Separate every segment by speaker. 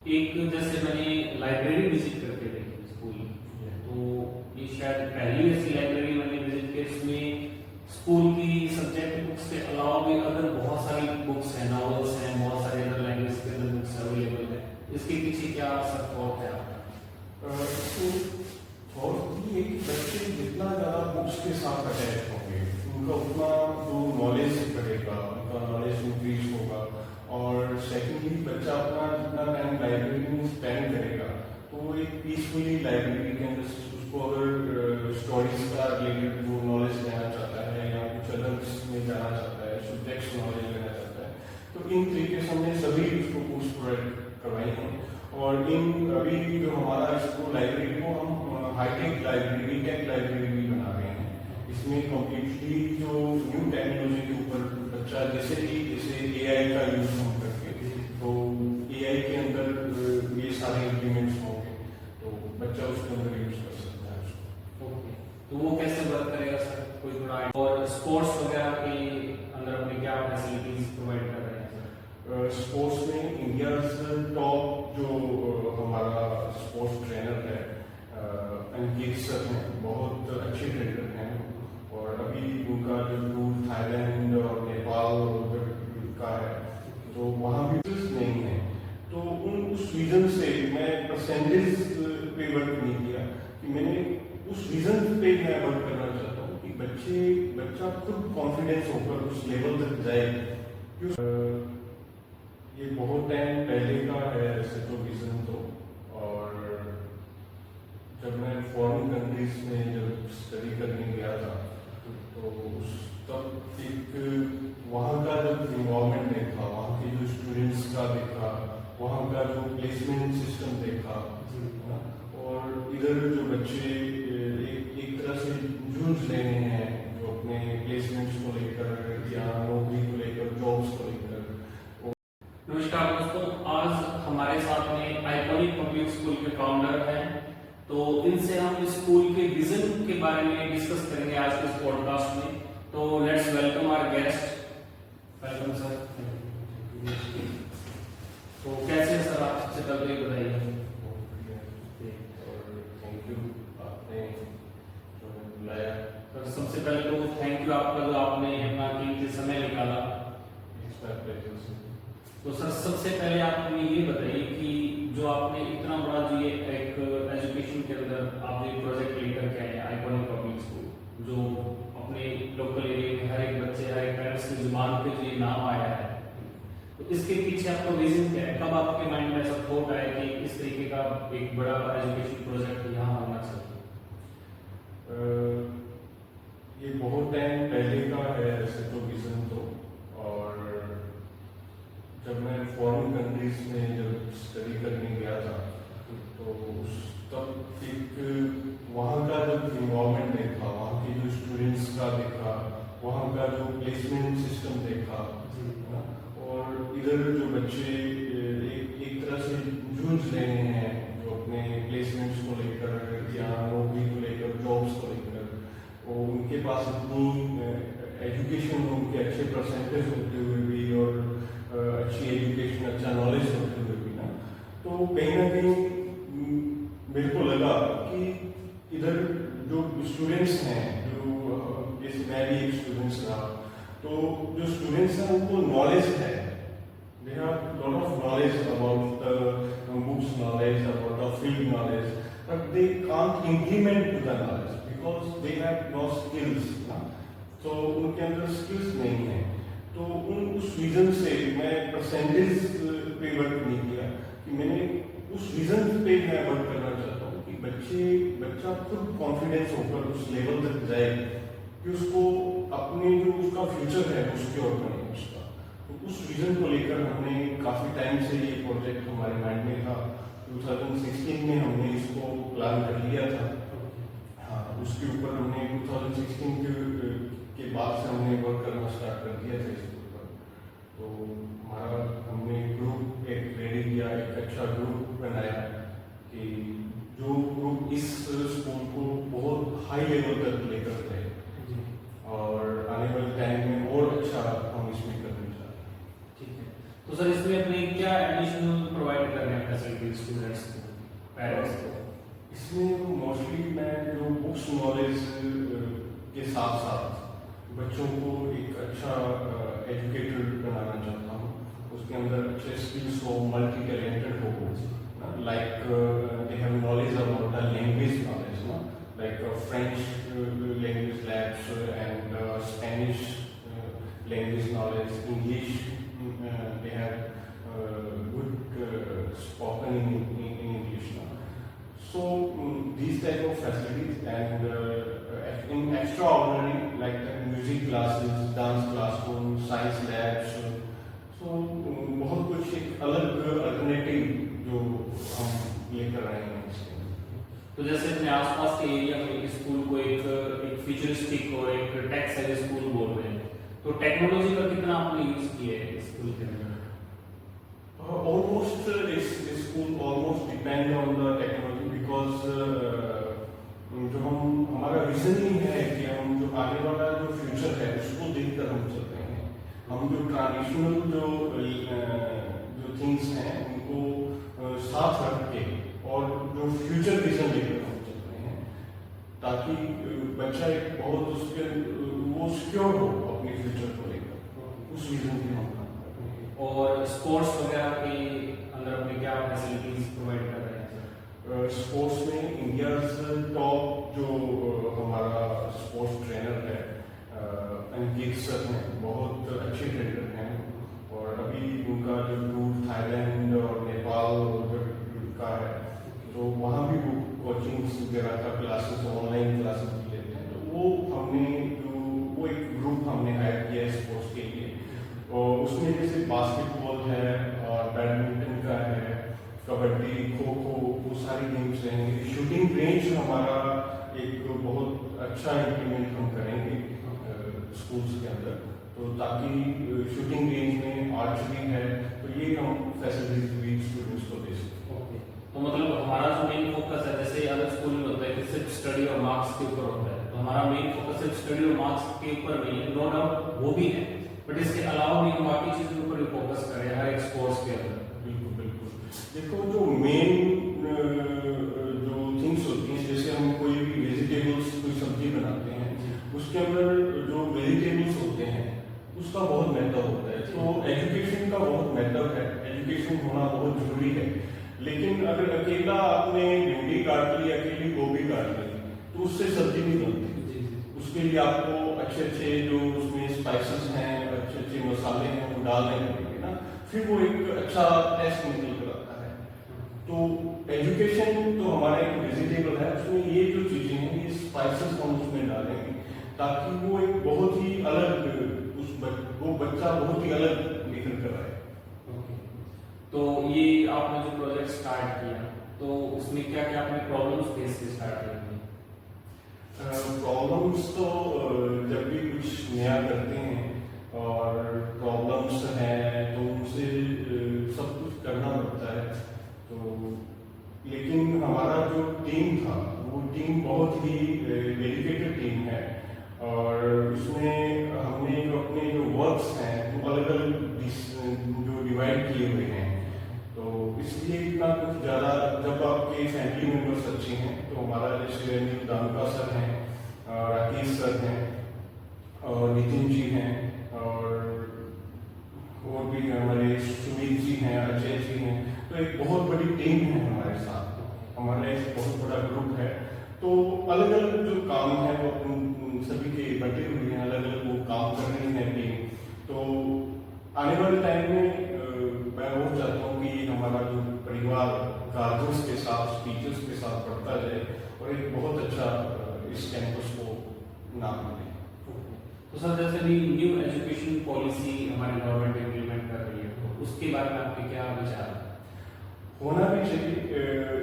Speaker 1: एक जैसे मैंने लाइब्रेरी विजिट करके देखी स्कूल में, तो ये शायद पहली ऐसी लाइब्रेरी मैंने विजिट की इसमें स्कूल की सब्जेक्ट बुक्स के अलावा भी अदर बहुत सारी बुक्स हैं, नॉवेल्स हैं, बहुत सारे अदर लैंग्वेज के अंदर बुक्स अवेलेबल है। इसके पीछे क्या सब थॉट है आपका?
Speaker 2: थॉट ये कि बच्चे जितना ज़्यादा बुक्स के साथ अटैच होंगे उनका उतना जो नॉलेज बढ़ेगा, उनका नॉलेज इंक्रीज होगा। और सेकेंडली बच्चा अपना जितना टाइम लाइब्रेरी में स्पेंड करेगा तो वो एक पीसफुली लाइब्रेरी के अंदर उसको अगर स्टोरीज का रिलेटेड वो नॉलेज लेना चाहता है या कुछ अदर्स में जाना चाहता है, सब्जेक्ट्स नॉलेज लेना चाहता है, तो इन तरीके से हमने सभी उसको कोर्स प्रोवाइड करवाए हैं। और इन अभी जो हमारा इसको लाइब्रेरी को हम हाईटेक लाइब्रेरी, टेक लाइब्रेरी भी बना रहे हैं। इसमें कम्प्लीटली जो न्यू टेक्नोलॉजी के ऊपर बच्चा जैसे AI का यूज हम करके, तो AI के अंदर ये सारे इम्प्लीमेंट्स होंगे तो बच्चा उसके अंदर यूज कर सकता है उसको।
Speaker 1: ओके, तो वो कैसे वर्क करेगा सर, कोई थोड़ा? और स्पोर्ट्स वगैरह के अंदर अपने क्या फैसिलिटीज प्रोवाइड कर रहे हैं सर?
Speaker 2: स्पोर्ट्स में इंडिया टॉप जो हमारा स्पोर्ट्स ट्रेनर है अंकित सर हैं, बहुत अच्छे ट्रेनर हैं। और अभी उनका जो टूर थाईलैंड और नेपाल का है तो वहाँ भी नहीं है, तो उस रीजन से मैं परसेंटेज पे वर्क नहीं किया कि मैंने उस रीजन पे मैं वर्क करना चाहता हूँ कि बच्चा खुद कॉन्फिडेंस होकर उस लेवल तक जाए। ये बहुत टाइम पहले का है ऐसे तो विजन तो। और जब मैं फॉरेन कंट्रीज में जब स्टडी करने गया था तो उस तब एक वहाँ का जब इन्वायरमेंट देखा, वहाँ के जो स्टूडेंट्स का देखा, वहाँ का जो प्लेसमेंट सिस्टम देखा, और इधर जो बच्चे एक तरह से जूझ रहे हैं जो अपने प्लेसमेंट्स को लेकर या नौकरी को लेकर, जॉब्स को लेकर।
Speaker 1: नमस्कार दोस्तों, आज हमारे साथ में आइकॉनिक पब्लिक स्कूल के फाउंडर हैं, तो इनसे हम स्कूल के विजन के बारे में डिस्कस करेंगे आज के इस पॉडकास्ट में। तो let's welcome our guest. Welcome sir. तो कैसे हैं सर आप? सबसे पहले बताइए।
Speaker 2: थैंक यू आपने जो बुलाया।
Speaker 1: सर सबसे पहले तो थैंक यू आपका जो आपने अपना कीमती समय निकाला। तो सर सबसे पहले आप हमें ये बताइए कि जो आपने इतना बड़ा जो ये एक एजुकेशन के अंदर आप ये प्रोजेक्ट लेकर के आए आइकॉनिक पब्लिक स्कूल, जो अपने लोकल एरिया में हर एक बच्चे, हर एक पेरेंट्स की जुबान पे जो ये नाम आया है, तो इसके पीछे आपका रीजन क्या है? कब आपके माइंड में ऐसा थॉट आया कि इस तरीके का एक बड़ा एजुकेशन प्रोजेक्ट यहाँ होना चाहिए?
Speaker 2: ये बहुत टाइम पहले का है ऐसे तो विजन तो। और जब मैं फॉरेन कंट्रीज में जब स्टडी करने गया था तो उस तब एक वहाँ का जब इन्वायरमेंट देखा, वहाँ के जो स्टूडेंट्स का देखा, वहाँ का जो प्लेसमेंट सिस्टम देखा, और इधर जो बच्चे एक तरह से जूझ रहे हैं जो अपने प्लेसमेंट्स को लेकर या नौकरी को लेकर, जॉब्स को लेकर, और उनके पास इतनी एजुकेशन, उनके अच्छे परसेंटेज होते हुए भी और अच्छी एजुकेशन, अच्छा नॉलेज होते हुए भी ना, तो कहीं ना कहीं मेरे को लगा कि इधर जो स्टूडेंट्स हैं, जो जैसे मैं भी एक स्टूडेंट्स रहा, तो जो स्टूडेंट्स हैं उनको नॉलेज है, they have lot of knowledge about the books knowledge, about the field knowledge, but they can't implement to the knowledge because they have no skills ना, तो उनके अंदर स्किल्स नहीं है। तो उस रीजन से मैं परसेंटेज पे वर्क नहीं किया कि मैंने उस रीजन पे मैं वर्क करना चाहता हूँ कि बच्चा खुद कॉन्फिडेंस होकर उस लेवल तक जाए कि उसको अपने जो उसका फ्यूचर है उसके और बने उसका। तो उस रीजन को लेकर हमने काफ़ी टाइम से ये प्रोजेक्ट हमारे माइंड में था। 2016 में हमने इसको प्लान कर लिया था। हाँ, उसके ऊपर हमने 2016 के बाद से हमने वर्क करना स्टार्ट कर दिया था इसके ऊपर। तो हमने ग्रुप एक रेडी किया, एक अच्छा ग्रुप बनाया कि जो ग्रुप इस स्कूल को बहुत हाई लेवल तक लेकर गए और आने वाले टाइम में और अच्छा हम इसमें करने चाहते हैं।
Speaker 1: ठीक है, तो सर इसमें अपने क्या एडिशनल प्रोवाइड कर रहे हैं? फैसिलिटी स्टूडेंट्स को, पेरेंट्स को?
Speaker 2: इसमें मोस्टली मैं जो बुक्स नॉलेज के साथ साथ बच्चों को एक अच्छा एजुकेटेड बनाना चाहता हूँ। उसके अंदर अच्छे स्किल्स हो, मल्टी टैलेंटेड हो, like they have knowledge about the language knowledge, ना like French language labs and Spanish language knowledge, English they have good spoken in English. So these type of facilities and in extraordinary like the music classes, dance classroom, science labs, so बहुत कुछ एक अलग alternative जो हम लेकर आए हैं इसके।
Speaker 1: तो जैसे अपने आसपास के एरिया में स्कूल को एक फ्यूचरिस्टिक और एक टेक सेवी स्कूल बोल रहे हैं, तो टेक्नोलॉजी का कितना आपने यूज किया है स्कूल के अंदर?
Speaker 2: Almost school almost depend on the technology because जो हमारा विजन ही है कि हम जो आने वाला जो फ्यूचर है उसको देखकर हम चल रहे हैं। हम जो ट्रेडिशनल जो थिंग्स हैं उनको साथ रख के और जो फ्यूचर विजन लेकर हम चल रहे हैं, ताकि बच्चा एक बहुत उसके वो सिक्योर हो अपने फ्यूचर को लेकर, उस विजन की हम।
Speaker 1: और स्पोर्ट्स वगैरह के अंदर अपने क्या फैसिलिटीज प्रोवाइड कर रहे हैं सर?
Speaker 2: स्पोर्ट्स में इंडिया टॉप जो हमारा स्पोर्ट्स ट्रेनर है अंकित सर हैं, बहुत अच्छे ट्रेनर हैं और अभी उनका जो टूर थाईलैंड और नेपाल का है, तो वहाँ भी वो कोचिंग वगैरह का क्लासेस, ऑनलाइन क्लासेस भी लेते हैं। तो वो हमने वो एक ग्रुप हमने हायर किया है स्पोर्ट्स के लिए, और उसमें जैसे बास्केटबॉल है और बैडमिंटन का है, कबड्डी, खो खो, वो सारी गेम्स रहेंगे। शूटिंग रेंज हमारा एक बहुत अच्छा इम्प्लीमेंट हम करेंगे स्कूल्स के अंदर, तो ताकि शूटिंग रेंज में आर्चरी है, तो ये हम फैसिलिटीज भी स्टूडेंट्स को दे सकते हैं।
Speaker 1: तो मतलब हमारा जो मेन फोकस है, जैसे अलग स्कूल में होता है कि सिर्फ स्टडी और मार्क्स के ऊपर होता है, तो हमारा मेन फोकस सिर्फ स्टडी और मार्क्स के ऊपर नहीं है, नो डाउट वो भी है, बट इसके अलावा भी हम बाकी चीजों के ऊपर भी फोकस करें हर एक स्पोर्ट्स के अंदर।
Speaker 2: बिल्कुल बिल्कुल। देखो जो मेन जो थिंग्स होती हैं, जैसे हम कोई भी वेजिटेबल्स कोई सब्जी बनाते हैं, उसके अंदर जो वेजिटेबल्स होते हैं उसका बहुत महत्व होता है। तो एजुकेशन का बहुत महत्व है, एजुकेशन होना बहुत जरूरी है। लेकिन अगर अकेला आपने भिंडी काट ली, अकेली गोभी काट ली, तो उससे सब्जी नहीं बनती। उसके लिए आपको अच्छे अच्छे जो उसमें स्पाइसेस हैं, अच्छे अच्छे मसाले हैं, वो डालने पड़ेंगे ना, फिर वो एक अच्छा टेस्ट निकल कर आता है। तो एजुकेशन तो हमारा एक वेजिटेबल है, उसमें ये जो चीजें हैं, ये स्पाइसेस हम उसमें डालेंगे ताकि वो एक बहुत ही अलग वो बच्चा बहुत ही अलग निकल कर आए।
Speaker 1: तो ये आपने जो प्रोजेक्ट स्टार्ट किया, तो उसमें क्या क्या आपने प्रॉब्लम्स फेस के स्टार्ट किए?
Speaker 2: प्रॉब्लम्स तो जब भी कुछ नया करते हैं और प्रॉब्लम्स हैं तो उनसे सब कुछ करना पड़ता है। तो लेकिन हमारा जो टीम था वो टीम बहुत ही डेडिकेटेड टीम है, और उसमें हमने जो अपने जो वर्क्स हैं वो अलग अलग जो डिवाइड किए हुए हैं। तो इसलिए इतना कुछ ज़्यादा, जब आपके फैमिली मेंबर्स अच्छे हैं, तो हमारा जैसे अनिल दानका सर हैं, राकेश सर हैं और नितिन जी हैं, और भी हमारे सुमित जी हैं, अजय जी हैं। तो एक बहुत बड़ी टीम है हमारे साथ, हमारा एक बहुत बड़ा ग्रुप है। तो अलग अलग जो काम है वो सभी के बटे हुए हैं, अलग अलग वो काम कर रही है टीम। तो आने वाले टाइम में मैं वो चाहता हूँ कि हमारा जो परिवार गार्जियंस के साथ, टीचर्स के साथ बढ़ता जाए और एक बहुत अच्छा इस कैंपस को नाम मिले।
Speaker 1: तो सर जैसे भी न्यू एजुकेशन पॉलिसी हमारी गवर्नमेंट इम्प्लीमेंट कर रही है, तो उसके बारे में आपके क्या विचार?
Speaker 2: होना भी चाहिए।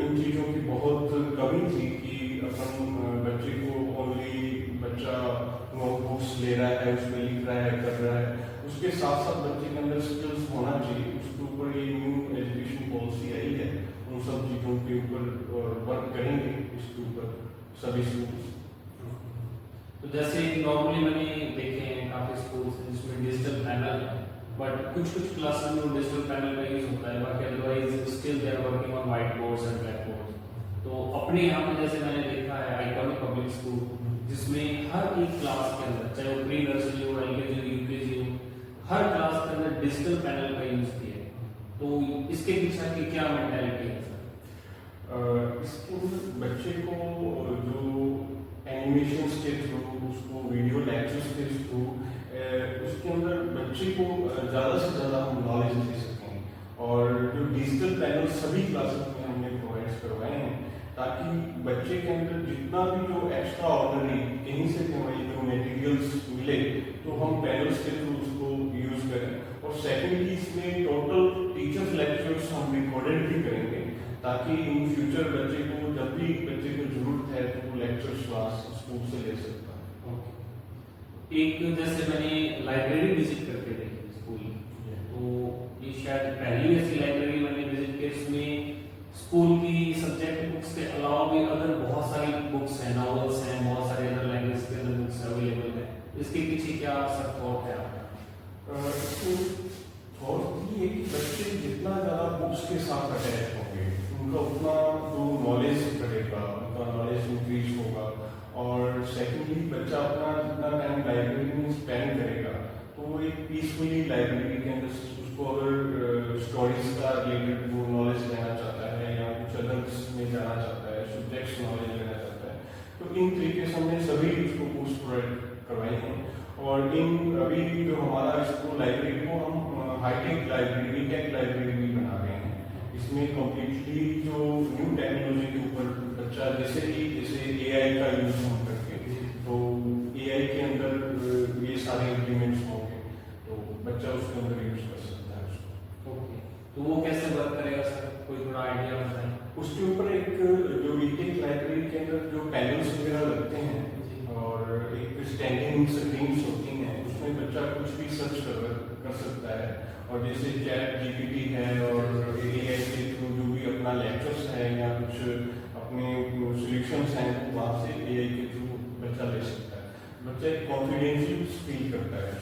Speaker 2: इन चीज़ों की बहुत कमी थी कि अपन बच्चे को ओनली बच्चा नोटबुक्स ले रहा है, उसमें लिख रहा है, कर रहा है, उसके साथ साथ बच्चे के अंदर स्किल्स होना चाहिए। उसके ऊपर ये न्यू एजुकेशन पॉलिसी आई है, उन सब चीज़ों के ऊपर वर्क करेंगे इसके ऊपर सभी स्कूल्स।
Speaker 1: तो जैसे नॉर्मली मैंने देखे हैं काफी स्कूल्स जिसमें डिजिटल पैनल है, बट कुछ कुछ क्लासेस में डिजिटल पैनल का यूज होता है, बाकी otherwise still they are working on white boards and black boards. तो अपने यहाँ पे जैसे मैंने देखा है आइकॉनिक पब्लिक स्कूल, जिसमें हर एक क्लास के अंदर, चाहे वो प्री नर्सरी हो, एलकेजी हो, यूकेजी हो, हर क्लास के अंदर डिजिटल पैनल का यूज किया है। तो इसके पीछे की क्या मेंटालिटी है सर?
Speaker 2: इसके बच्चे को जो एनिमेशन के थ्रू, उसको वीडियो लेक्चर्स के थ्रू, उसके अंदर बच्चे को ज़्यादा से ज़्यादा हम नॉलेज दे सकें। और जो डिजिटल पैनल सभी क्लासेस में हमने प्रोवाइड करवाए हैं, ताकि बच्चे के अंदर जितना भी जो एक्स्ट्रा ऑर्डिनरी कहीं से भी हमें जो मटेरियल्स मिले, तो हम पैनल्स के थ्रू उसको यूज़ करें। और सेकेंडली इसमें टोटल टीचर्स लेक्चर्स हम रिकॉर्डेड भी करेंगे, ताकि इन फ्यूचर बच्चे को जब भी बच्चे को जरूरत है तो वो लेक्चर्स क्लास स्कूल से ले सकता है।
Speaker 1: एक जैसे मैंने लाइब्रेरी विजिट करके देखी स्कूल, तो ये शायद पहली ऐसी लाइब्रेरी मैंने विजिट की इसमें स्कूल की सब्जेक्ट बुक्स के अलावा भी अदर बहुत सारी बुक्स हैं, नॉवेल्स हैं, बहुत सारे अदर लैंग्वेज के अंदर बुक्स अवेलेबल है। इसके पीछे क्या सब थॉट है आपका?
Speaker 2: थॉट ये कि बच्चे जितना ज़्यादा बुक्स के साथ अटैच होंगे, उनका उतना जो नॉलेज बढ़ेगा, उनका नॉलेज इंक्रीज होगा। और सेकेंडली बच्चा अपना जितना टाइम लाइब्रेरी में स्पेंड करेगा, तो वो एक पीसफुली लाइब्रेरी के अंदर उसको अगर स्टोरीज का रिलेटेड वो नॉलेज लेना चाहता है या कुछ अदर्स में जाना चाहता है, सब्जेक्ट्स नॉलेज लेना चाहता है, तो इन तरीके से हमने सभी उसको कोर्स प्रोवाइड करवाए हैं। और इन अभी जो हमारा स्कूल लाइब्रेरी को हम हाईटेक लाइब्रेरी, टेक लाइब्रेरी भी बना रहे हैं। इसमें कम्प्लीटली जो न्यू टेक्नोलॉजी के ऊपर बच्चा जैसे AI का यूज हम करके, तो AI के अंदर ये सारे इम्प्लीमेंट्स होंगे, तो बच्चा उसके अंदर यूज कर सकता है उसको।
Speaker 1: ओके, तो वो कैसे वर्क करेगा सर, कोई थोड़ा आइडिया बताएं?
Speaker 2: उसके ऊपर एक जो टेक लाइब्रेरी के अंदर जो पैनल्स वगैरह लगते हैं और एक स्टैंडिंग स्क्रीन्स होती हैं, उसमें बच्चा कुछ भी सर्च कर सकता है। और जैसे चैट GPT है और AI के थ्रू जो भी अपना लेक्चर्स है या कुछ अपने सॉल्यूशंस हैं, वहाँ से AI के थ्रू बच्चा ले सकता है। बच्चा एक कॉन्फिडेंशियल फील करता है।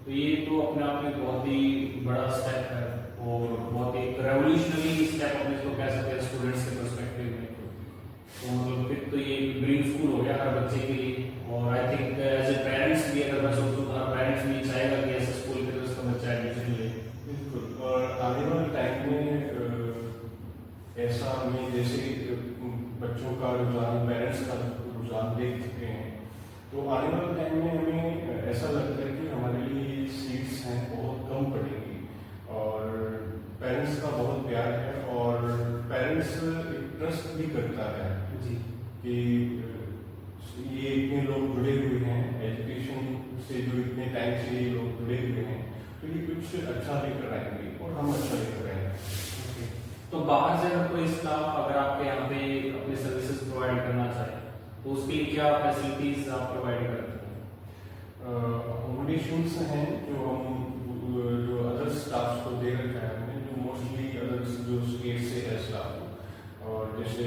Speaker 1: तो ये तो अपने आप में बहुत ही बड़ा स्टेप है और बहुत एक रेवोल्यूशनरी स्टेप अपने इसको कह सकते हैं स्टूडेंट्स के पर्सपेक्टिव में। तो मतलब फिर तो ये ड्रीम स्कूल हो गया हर बच्चे के लिए। और I think as a parents भी, अगर मैं सोचूं तो हर पेरेंट्स भी चाहेगा कि ऐसे स्कूल के तो उसका बच्चा एडमिशन ले।
Speaker 2: बिल्कुल। और आने वाले टाइम में ऐसा हमें जैसे बच्चों का रुझान, पेरेंट्स का रुझान देख चुके हैं, तो आने वाले टाइम में हमें ऐसा लगता है कि हमारे लिए सीट्स हैं बहुत कम पड़ेंगी। और पेरेंट्स का बहुत प्यार है और पेरेंट्स ट्रस्ट भी करता है
Speaker 1: जी
Speaker 2: कि ये इतने लोग जुड़े हुए हैं एजुकेशन से, जो इतने टाइम से ये लोग जुड़े हुए हैं, तो ये कुछ अच्छा लेकर आएंगे और हम अच्छा लेकर आएंगे।
Speaker 1: तो बाहर से अगर कोई स्टाफ अगर आपके यहाँ पे अपने सर्विसेज प्रोवाइड करना चाहे, तो उसके लिए क्या फैसिलिटीज आप प्रोवाइड करते हैं?
Speaker 2: अकोमोडेशंस हैं जो हम जो अदर स्टाफ को दे रखा है हमने, जो मोस्टली अदर जो स्टेट से है स्टाफ और जैसे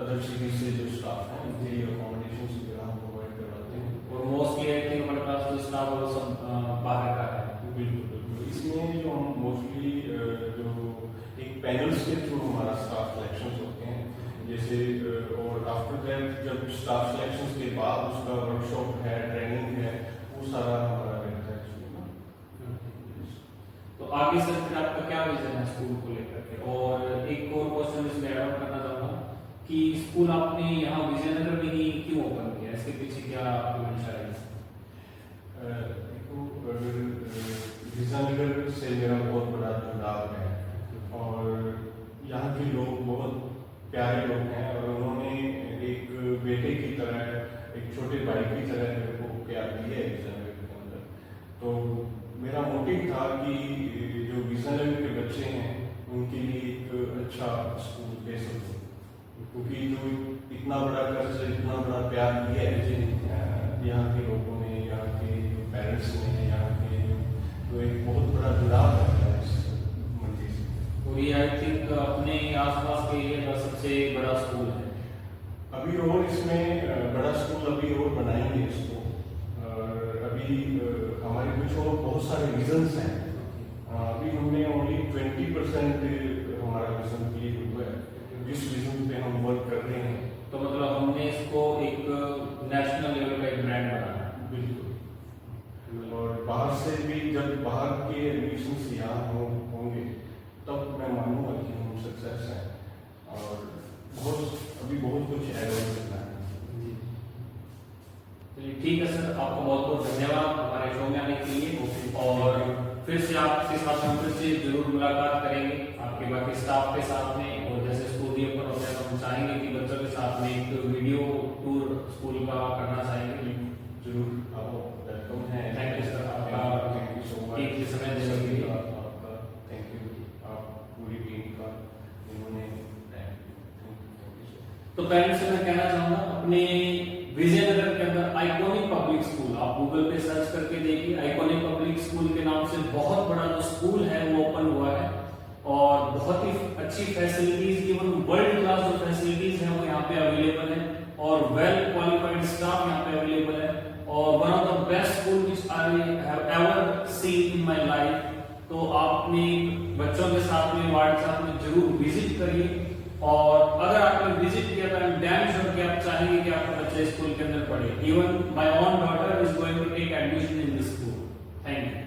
Speaker 2: अदर सिटी से जो स्टाफ हैं, उनके लिए अकोमोडेशन वगैरह हम प्रोवाइड करवाते हैं।
Speaker 1: और मोस्टली आई थिंक हमारे पास जो स्टाफ है वो सब बाहर का है।
Speaker 2: बिल्कुल बिल्कुल। इसमें जो हम मोस्टली जो एक पैनल्स के थ्रू हमारा स्टाफ सिलेक्शन होते हैं, जैसे और आफ्टर दैट जब स्टाफ सिलेक्शन के बाद उसका वर्कशॉप है, ट्रेनिंग है, वो सारा हमारा रहता है।
Speaker 1: तो आगे सर फिर आपका क्या विजन है स्कूल को लेकर के? और एक और क्वेश्चन इसमें ऐड ऑन करना चाहूँगा कि स्कूल आपने यहाँ विजयनगर में ही क्यों ओपन किया, इसके पीछे क्या आपकी मंशा है?
Speaker 2: देखो, विजयनगर से मेरा बहुत बड़ा जुड़ाव है और यहाँ के लोग बहुत प्यारे लोग हैं और उन्होंने एक बेटे की तरह, एक छोटे भाई की तरह मेरे को प्यार दिया है विजयनगर के अंदर। तो मेरा मोटिव था कि जो विजयनगर के बच्चे हैं उनके लिए एक अच्छा स्कूल दे सकूं, क्योंकि जो इतना बड़ा कर्ज, इतना बड़ा प्यार दिया है यहाँ के लोगों ने, यहाँ के पेरेंट्स ने, यहाँ के जो एक बहुत बड़ा जुड़ाव है इस मंडी से।
Speaker 1: और ये आई थिंक अपने आसपास के एरिया का सबसे बड़ा स्कूल है
Speaker 2: अभी और इसमें बड़ा स्कूल अभी और बनाएंगे इसको। और अभी अभी हमारे कुछ और बहुत सारे रीजंस हैं। अभी हमने ओनली 20% हमारा विजन क्लियर हुआ है, जिस विजन पे हम वर्क कर रहे हैं।
Speaker 1: तो मतलब हमने इसको एक नेशनल लेवल का एक ब्रांड बनाना।
Speaker 2: बिल्कुल। और बाहर से भी जब बाहर के एडमिशंस यहाँ होंगे तब मैं मानूंगा कि हम सक्सेस हैं। और अभी बहुत कुछ ऐड ऑन करना है।
Speaker 1: चलिए ठीक है सर, आपको बहुत बहुत धन्यवाद हमारे शो में आने के लिए। और फिर से आपके साथ हम फिर से जरूर मुलाकात करेंगे आपके बाकी स्टाफ के साथ में। और जैसे स्कूल ओपन होता है तो हम चाहेंगे कि बच्चों के साथ में एक वीडियो टूर स्कूल का करना चाहेंगे।
Speaker 2: जरूर आप वेलकम है।
Speaker 1: थैंक यू सर, आपका
Speaker 2: थैंक यू सो मच।
Speaker 1: एक समय देने के लिए
Speaker 2: आपका थैंक यू, आप पूरी टीम का इन्होंने
Speaker 1: तो पेरेंट्स से मैं कहना चाहूंगा, अपने विजयनगर के अंदर आइकॉनिक पब्लिक स्कूल आप गूगल पे सर्च करके देखिए। आइकॉनिक पब्लिक स्कूल के नाम से बहुत बड़ा जो स्कूल है वो ओपन हुआ है और बहुत ही अच्छी फैसिलिटीज, इवन वर्ल्ड क्लास जो फैसिलिटीज है वो यहाँ पे अवेलेबल है और वेल क्वालिफाइड स्टाफ यहाँ पे अवेलेबल है और one of the best school which I have ever seen in my life. तो आप अपने बच्चों के साथ में वार्ड के साथ में जरूर विजिट करिए। और अगर आपने विजिट किया तो आई एम डैम श्योर कि आप चाहेंगे कि आपका बच्चा स्कूल के अंदर पढ़े। Even my own daughter is going to take admission in this school. Thank you.